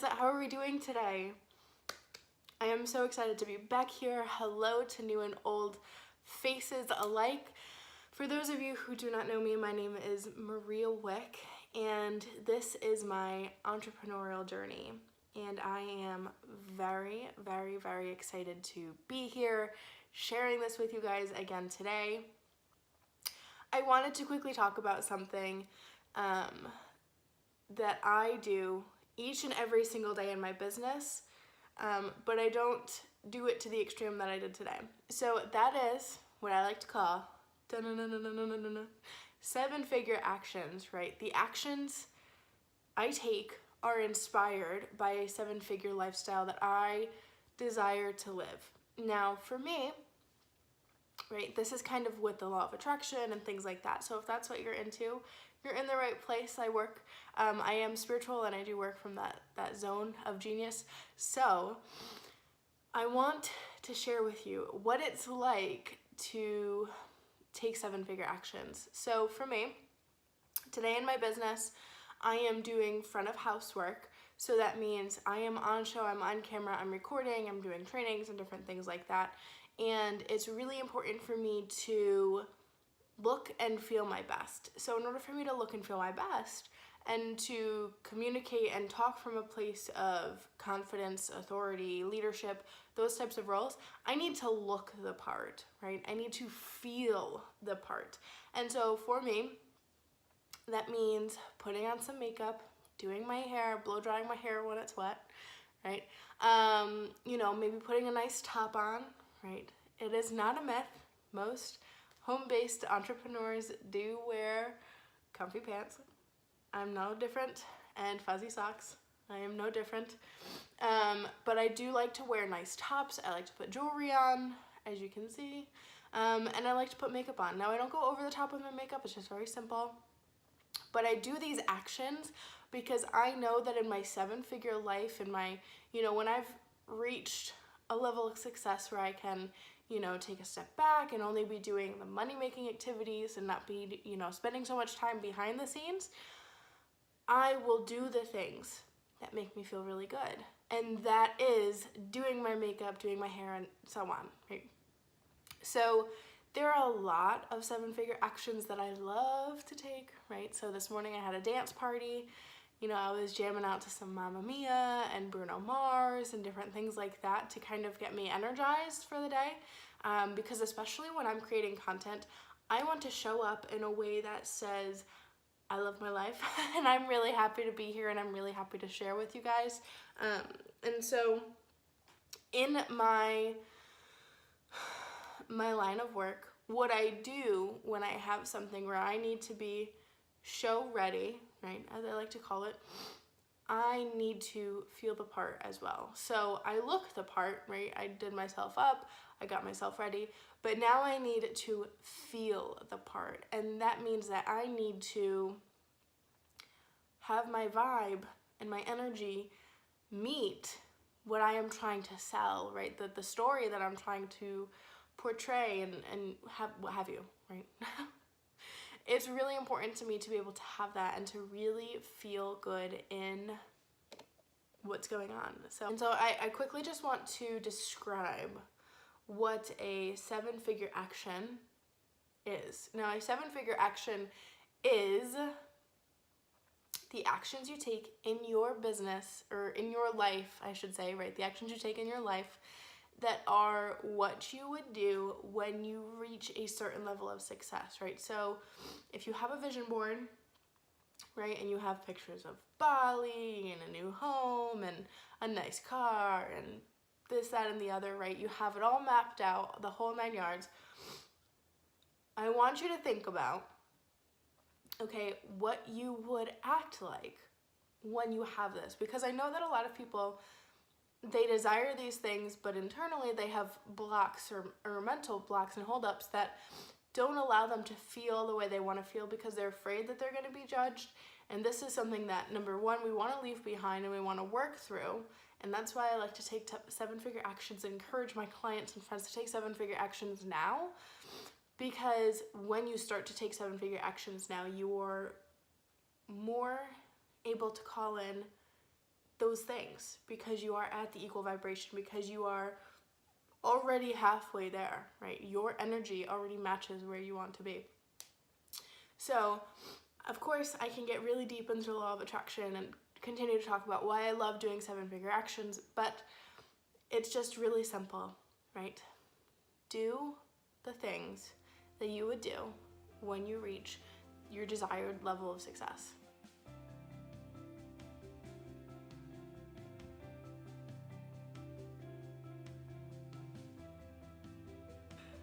How are we doing today? I am so excited to be back here. Hello to new and old faces alike. For those of you who do not know me, my name is Maria Wick, and this is my entrepreneurial journey. And I am very, very, very excited to be here sharing this with you guys again today. I wanted to quickly talk about something that I do each and every single day in my business, but I don't do it to the extreme that I did today. So that is what I like to call 7-figure actions, right? The actions I take are inspired by a 7-figure lifestyle that I desire to live. Now, for me, right, this is kind of with the law of attraction and things like that. So if that's what you're into, you're in the right place. I am spiritual and I do work from that zone of genius. So I want to share with you what it's like to take 7-figure actions. So for me, today in my business, I am doing front of house work. So that means I am on show, I'm on camera, I'm recording, I'm doing trainings and different things like that. And it's really important for me to look and feel my best. So in order for me to look and feel my best and to communicate and talk from a place of confidence, authority, leadership, those types of roles, I need to look the part, right? I need to feel the part. And so for me, that means putting on some makeup, doing my hair, blow drying my hair when it's wet, right? Maybe putting a nice top on, right? It is not a myth. Most home-based entrepreneurs do wear comfy pants. I'm no different, and fuzzy socks. I am no different. But I do like to wear nice tops. I like to put jewelry on, as you can see. And I like to put makeup on. Now, I don't go over the top with my makeup. It's just very simple. But I do these actions because I know that in my 7-figure life, in my, when I've reached a level of success where I can, take a step back and only be doing the money-making activities and not be, spending so much time behind the scenes, I will do the things that make me feel really good. And that is doing my makeup, doing my hair, and so on, right? So there are a lot of 7-figure actions that I love to take, right? So this morning I had a dance party. I was jamming out to some Mamma Mia and Bruno Mars and different things like that to kind of get me energized for the day. Because especially when I'm creating content, I want to show up in a way that says, I love my life and I'm really happy to be here and I'm really happy to share with you guys. And so in my line of work, what I do when I have something where I need to be show ready, right, as I like to call it, I need to feel the part as well. So I look the part, right? I did myself up, I got myself ready, but now I need to feel the part. And that means that I need to have my vibe and my energy meet what I am trying to sell, right? The story that I'm trying to portray and have, what have you, right? It's really important to me to be able to have that and to really feel good in what's going on. So I quickly just want to describe what a 7-figure action is. Now, a 7-figure action is the actions you take in your business, or in your life, I should say, right? The actions you take in your life that are what you would do when you reach a certain level of success, right? So if you have a vision board, right, and you have pictures of Bali and a new home and a nice car and this, that, and the other, right? You have it all mapped out, the whole 9 yards. I want you to think about, okay, what you would act like when you have this, because I know that a lot of people, they desire these things, but internally they have blocks or mental blocks and holdups that don't allow them to feel the way they want to feel because they're afraid that they're going to be judged. And this is something that, number one, we want to leave behind and we want to work through. And that's why I like to take 7-figure actions and encourage my clients and friends to take 7-figure actions now. Because when you start to take 7-figure actions now, you're more able to call in those things because you are at the equal vibration, because you are already halfway there, right? Your energy already matches where you want to be. So, of course, I can get really deep into the law of attraction and continue to talk about why I love doing 7-figure actions, but it's just really simple, right? Do the things that you would do when you reach your desired level of success.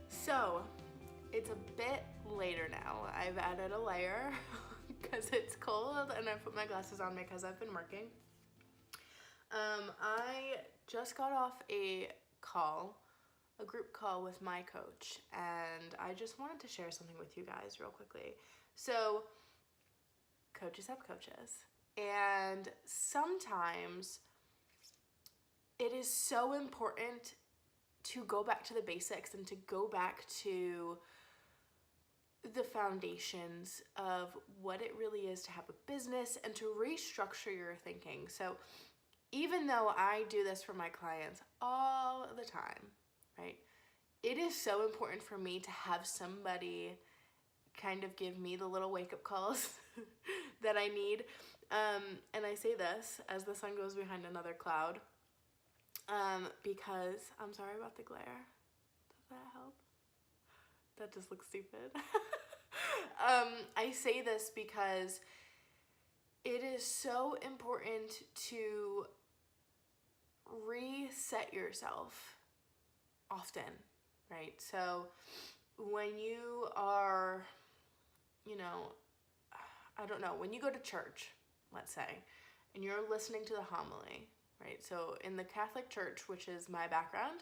So, it's a bit later now. I've added a layer because it's cold, and I put my glasses on because I've been working. I just got off a group call with my coach, and I just wanted to share something with you guys real quickly. So, coaches have coaches, and sometimes it is so important to go back to the basics and to go back to the foundations of what it really is to have a business and to restructure your thinking. So even though I do this for my clients all the time, right, it is so important for me to have somebody kind of give me the little wake-up calls that I need. And I say this as the sun goes behind another cloud, because I'm sorry about the glare. Does that help? That just looks stupid. I say this because it is so important to reset yourself often, right? So when you are, when you go to church, let's say, and you're listening to the homily, right? So in the Catholic Church, which is my background,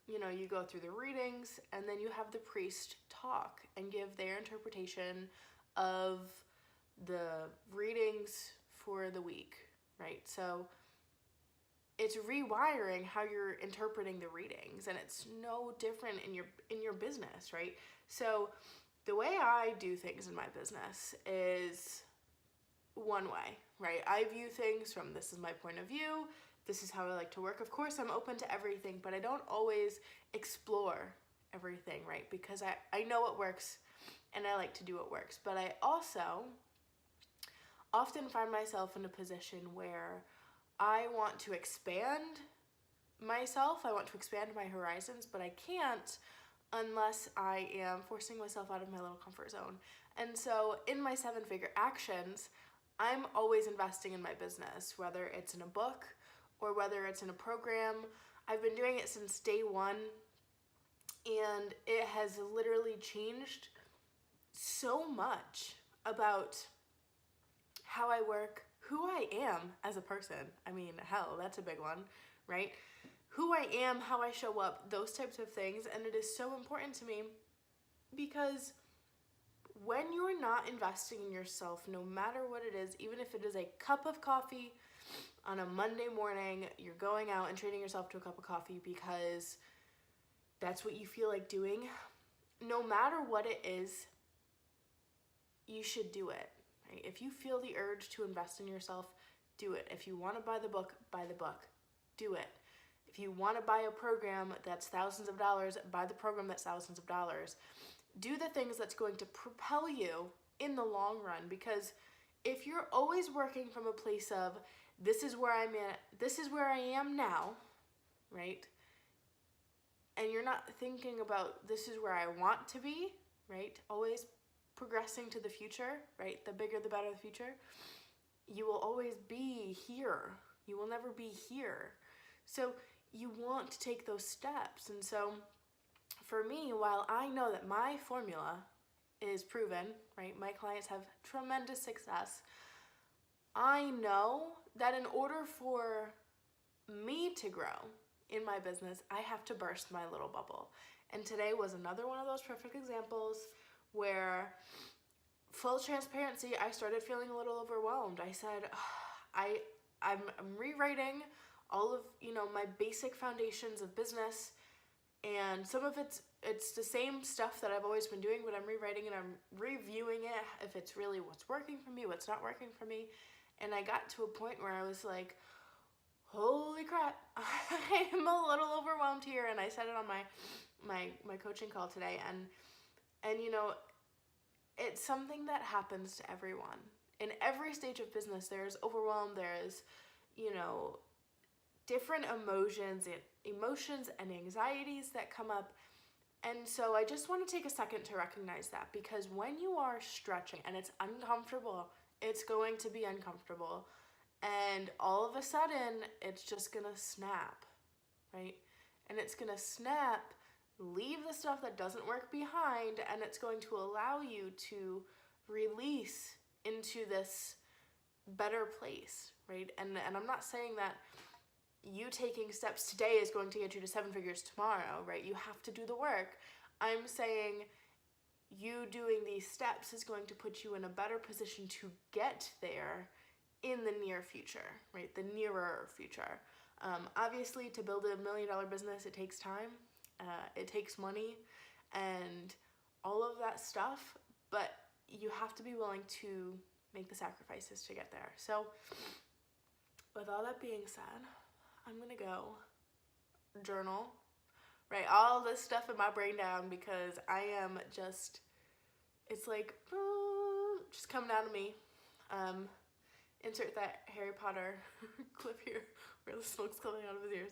you go through the readings, and then you have the priest talk and give their interpretation of the readings for the week, right? So it's rewiring how you're interpreting the readings, and it's no different in your business, right? So the way I do things in my business is one way, right? I view things from, this is my point of view, this is how I like to work. Of course, I'm open to everything, but I don't always explore everything, right? Because I know what works, and I like to do what works. But I also often find myself in a position where I want to expand myself, I want to expand my horizons, but I can't unless I am forcing myself out of my little comfort zone. And so in my 7-figure actions, I'm always investing in my business, whether it's in a book or whether it's in a program. I've been doing it since day one, and it has literally changed so much about how I work, who I am as a person. I mean, hell, that's a big one, right? Who I am, how I show up, those types of things. And it is so important to me because when you're not investing in yourself, no matter what it is, even if it is a cup of coffee on a Monday morning, you're going out and treating yourself to a cup of coffee because that's what you feel like doing, no matter what it is, you should do it. Right? If you feel the urge to invest in yourself, do it. If you want to buy the book, do it. If you want to buy a program that's thousands of dollars, buy the program that's thousands of dollars. Do the things that's going to propel you in the long run, because if you're always working from a place of, this is where I'm at, this is where I am now, right? And you're not thinking about, this is where I want to be, right? Always progressing to the future, right? The bigger, the better the future. You will always be here. You will never be here. So you want to take those steps. And so for me, while I know that my formula is proven, right? My clients have tremendous success. I know that in order for me to grow in my business, I have to burst my little bubble. And today was another one of those perfect examples where, full transparency, I started feeling a little overwhelmed. I said, I'm rewriting all of, my basic foundations of business, and some of it's the same stuff that I've always been doing, but I'm rewriting and I'm reviewing it, if it's really what's working for me, what's not working for me. And I got to a point where I was like, holy crap, I am a little overwhelmed here. And I said it on my coaching call today. And you know, it's something that happens to everyone. In every stage of business, there's overwhelm, there's, you know, different emotions and anxieties that come up. And so I just want to take a second to recognize that, because when you are stretching and it's uncomfortable, it's going to be uncomfortable. And all of a sudden, it's just going to snap, right? And it's going to snap, leave the stuff that doesn't work behind, and it's going to allow you to release into this better place, right? And I'm not saying that you taking steps today is going to get you to 7 figures tomorrow, right? You have to do the work. I'm saying you doing these steps is going to put you in a better position to get there in the near future, right? The nearer future. Obviously, to build $1 million business, it takes time, it takes money, and all of that stuff, but you have to be willing to make the sacrifices to get there. So, with all that being said, I'm gonna go journal, write all this stuff in my brain down, because I am just, it's like, just coming out of me. Insert that Harry Potter clip here where the smoke's coming out of his ears.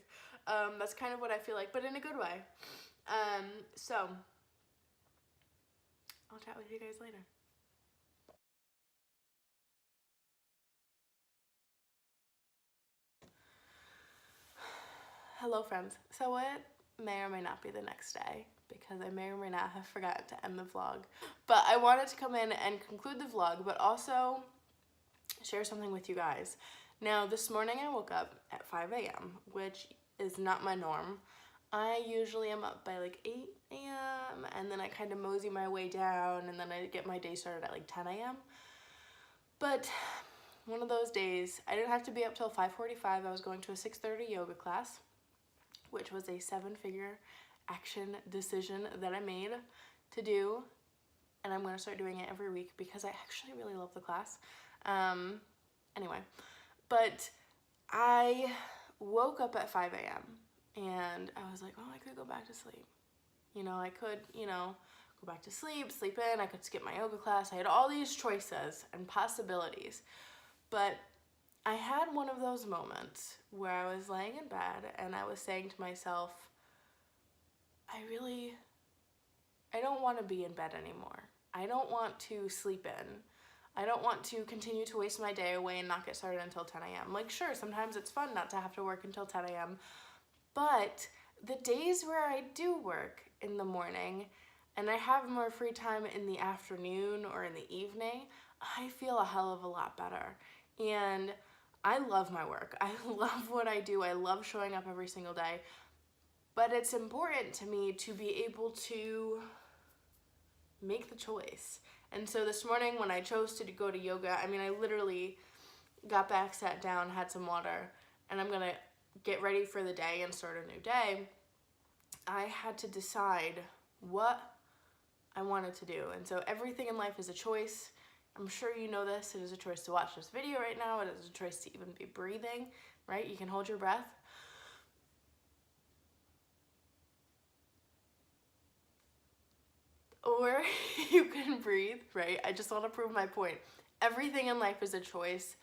That's kind of what I feel like, but in a good way. So, I'll chat with you guys later. Hello, friends. So it may or may not be the next day, because I may or may not have forgotten to end the vlog. But I wanted to come in and conclude the vlog, but also share something with you guys. Now, this morning I woke up at 5 a.m., which is not my norm. I usually am up by like 8 a.m. and then I kind of mosey my way down, and then I get my day started at like 10 a.m. But one of those days, I didn't have to be up till 5:45. I was going to a 6:30 yoga class, which was a 7-figure action decision that I made to do. And I'm going to start doing it every week because I actually really love the class. Anyway, but I woke up at 5 a.m. and I was like, oh, I could go back to sleep. You know, I could, go back to sleep in. I could skip my yoga class. I had all these choices and possibilities. But I had one of those moments where I was laying in bed and I was saying to myself, I don't want to be in bed anymore. I don't want to sleep in. I don't want to continue to waste my day away and not get started until 10 a.m. Like, sure, sometimes it's fun not to have to work until 10 a.m. But the days where I do work in the morning and I have more free time in the afternoon or in the evening, I feel a hell of a lot better. And I love my work. I love what I do. I love showing up every single day. But it's important to me to be able to make the choice. And so this morning when I chose to go to yoga, I literally got back, sat down, had some water, and I'm gonna get ready for the day and start a new day. I had to decide what I wanted to do. And so everything in life is a choice. I'm sure you know this. It is a choice to watch this video right now. It is a choice to even be breathing, right? You can hold your breath. Or you can breathe, right? I just want to prove my point. Everything in life is a choice.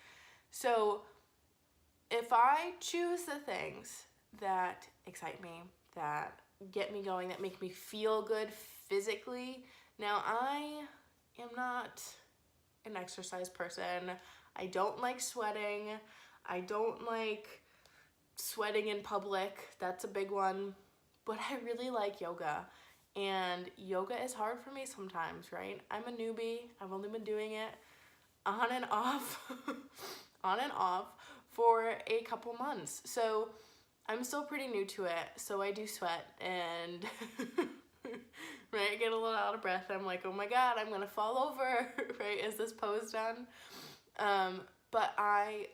So if I choose the things that excite me, that get me going, that make me feel good physically. Now, I am not an exercise person. I don't like sweating. I don't like sweating in public. That's a big one. But I really like yoga. And yoga is hard for me sometimes, right? I'm a newbie. I've only been doing it on and off, for a couple months. So I'm still pretty new to it. So I do sweat and right, get a little out of breath. I'm like, oh my God, I'm gonna fall over, right? Is this pose done? But I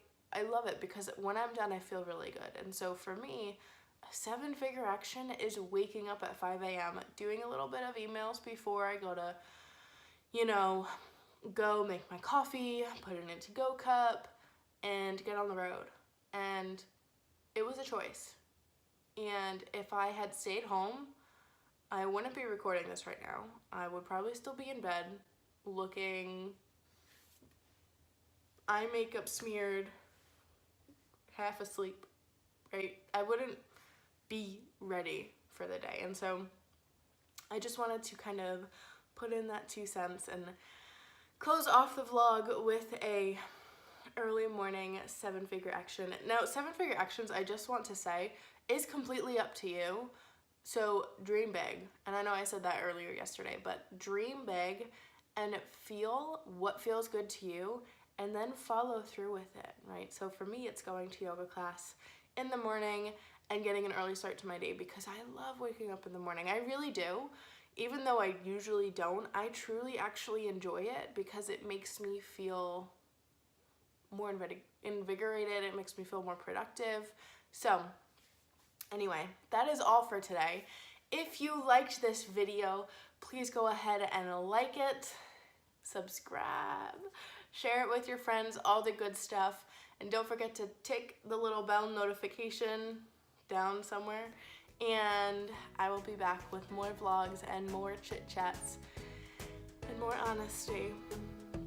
love it because when I'm done, I feel really good. And so for me, a 7-figure action is waking up at 5 a.m., doing a little bit of emails before I go to, go make my coffee, put it into Go Cup, and get on the road. And it was a choice. And if I had stayed home, I wouldn't be recording this right now. I would probably still be in bed looking eye makeup smeared, half asleep, right? I wouldn't be ready for the day. And so I just wanted to kind of put in that 2 cents and close off the vlog with a early morning 7-figure action. Now, 7-figure actions, I just want to say, is completely up to you. So dream big. And I know I said that earlier yesterday, but dream big and feel what feels good to you and then follow through with it, right? So for me, it's going to yoga class in the morning and getting an early start to my day because I love waking up in the morning. I really do. Even though I usually don't, I truly actually enjoy it because it makes me feel more invigorated. It makes me feel more productive. So anyway, that is all for today. If you liked this video, please go ahead and like it, subscribe, share it with your friends, all the good stuff. And don't forget to tick the little bell notification down somewhere. And I will be back with more vlogs and more chit chats and more honesty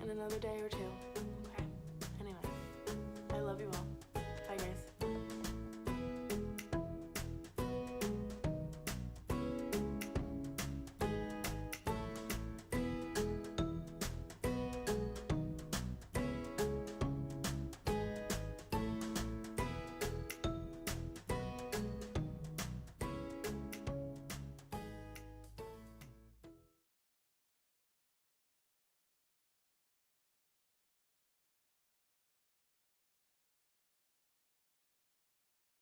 in another day or two. Okay. Anyway, I love you all.